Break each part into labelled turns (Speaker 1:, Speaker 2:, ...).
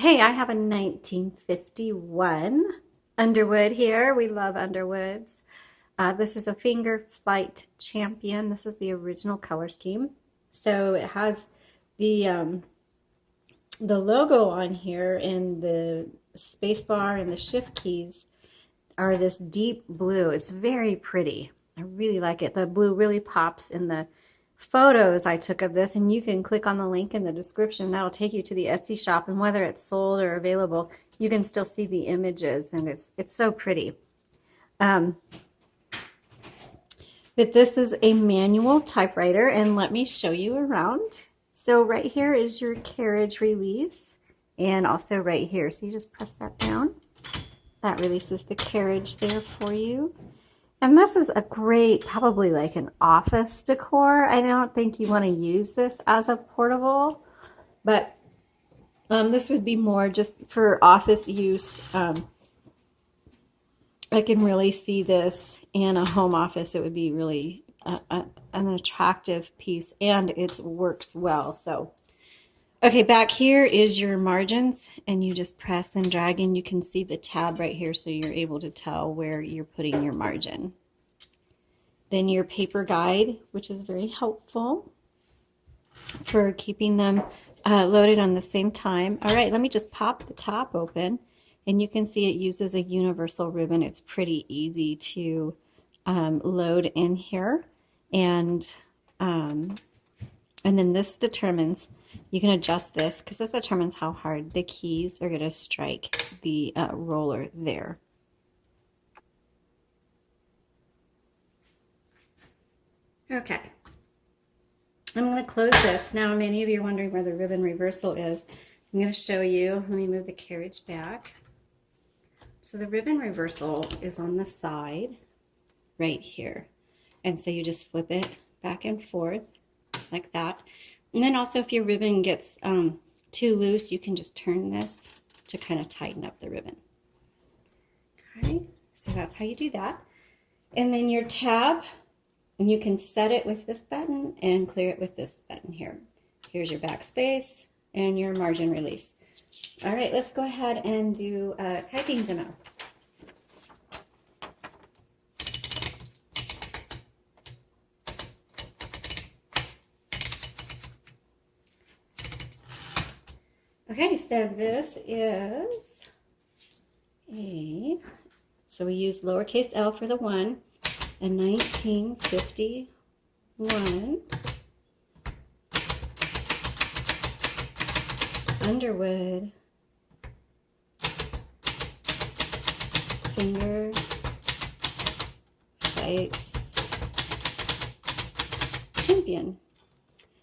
Speaker 1: Hey, I have a 1951 Underwood here. We love Underwoods. This is a finger Flite Champion. This is the original color scheme. So it has the logo on here, and the spacebar and the shift keys are this deep blue. It's very pretty. I really like it. The blue really pops in the photos I took of this, and you can click on the link in the description. That'll take you to the Etsy shop, and whether it's sold or available, you can still see the images, and it's so pretty. But this is a manual typewriter, and let me show you around. So right here is your carriage release, and also right here. So you just press that down. That releases the carriage there for you. And this is a great, probably like an office decor. I don't think you want to use this as a portable, but this would be more just for office use. I can really see this in a home office. It would be really an attractive piece, and it works well. So, okay, back here is your margins, and you just press and drag, and you can see the tab right here, so you're able to tell where you're putting your margin. Then your paper guide, which is very helpful for keeping them loaded on the same time. All right, let me just pop the top open, and you can see it uses a universal ribbon. It's pretty easy to load in here, and then this determines, you can adjust this because this determines how hard the keys are going to strike the roller there. Okay, I'm going to close this. Now, many of you are wondering where the ribbon reversal is. I'm going to show you. Let me move the carriage back. So the ribbon reversal is on the side right here. And so you just flip it back and forth like that. And then also if your ribbon gets too loose, you can just turn this to kind of tighten up the ribbon. Okay, so that's how you do that. And then your tab, and you can set it with this button and clear it with this button here. Here's your backspace and your margin release. All right, let's go ahead and do a typing demo. Okay, so this is so we use lowercase l for the 1, a 1951 Underwood finger Flite Champion.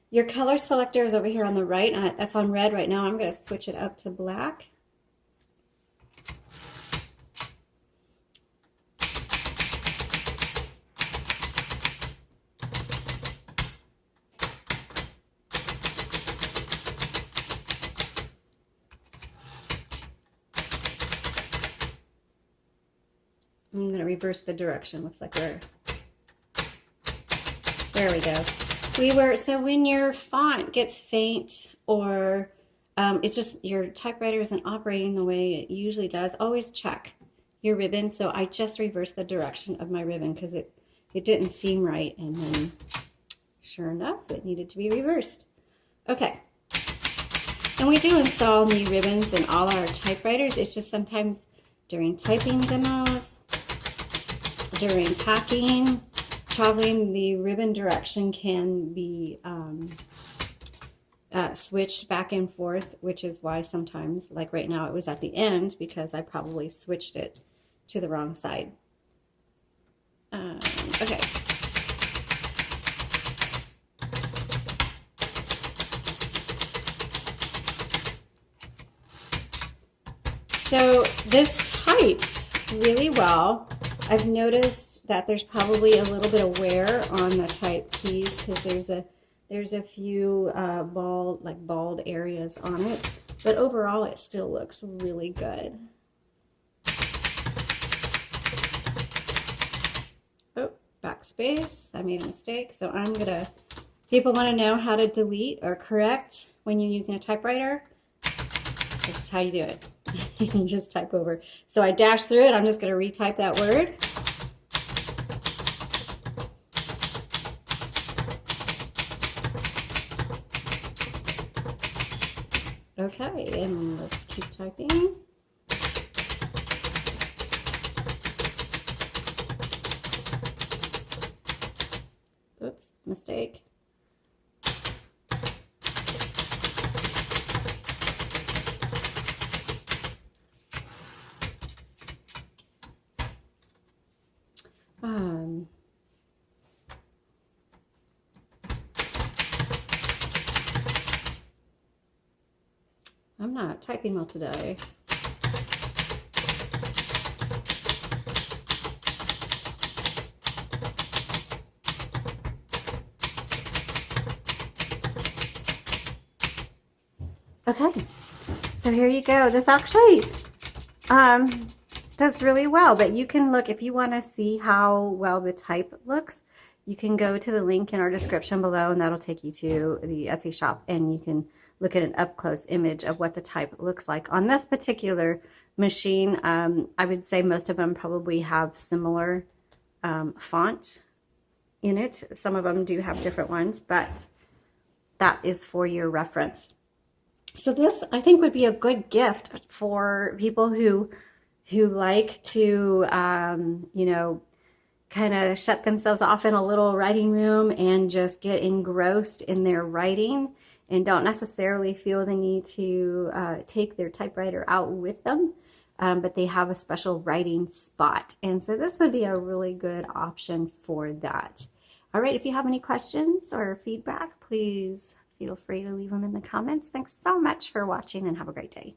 Speaker 1: Your color selector is over here on the right. That's on red right now. I'm going to switch it up to black. I'm going to reverse the direction. Looks like there we go. So when your font gets faint, or it's just your typewriter isn't operating the way it usually does, always check your ribbon. So I just reversed the direction of my ribbon because it didn't seem right, and then sure enough, it needed to be reversed. Okay. And we do install new ribbons in all our typewriters. It's just sometimes during typing demos, during packing, traveling, the ribbon direction can be switched back and forth, which is why sometimes, like right now, it was at the end because I probably switched it to the wrong side. Okay. So this types really well. I've noticed that there's probably a little bit of wear on the type keys because there's a few bald areas on it, but overall it still looks really good. Oh, backspace, I made a mistake. So I'm gonna, people want to know how to delete or correct when you're using a typewriter. This is how you do it. You just type over. So I dashed through it. I'm just going to retype that word. Okay, and let's keep typing. Oops, mistake. I'm not typing well today. Okay, so here you go. This actually does really well, but you can look, if you want to see how well the type looks, you can go to the link in our description below, and that'll take you to the Etsy shop, and you can look at an up-close image of what the type looks like. On this particular machine, I would say most of them probably have similar font in it. Some of them do have different ones, but that is for your reference. So this, I think, would be a good gift for people who like to, you know, kind of shut themselves off in a little writing room and just get engrossed in their writing and don't necessarily feel the need to take their typewriter out with them, but they have a special writing spot. And so this would be a really good option for that. All right, if you have any questions or feedback, please feel free to leave them in the comments. Thanks so much for watching and have a great day.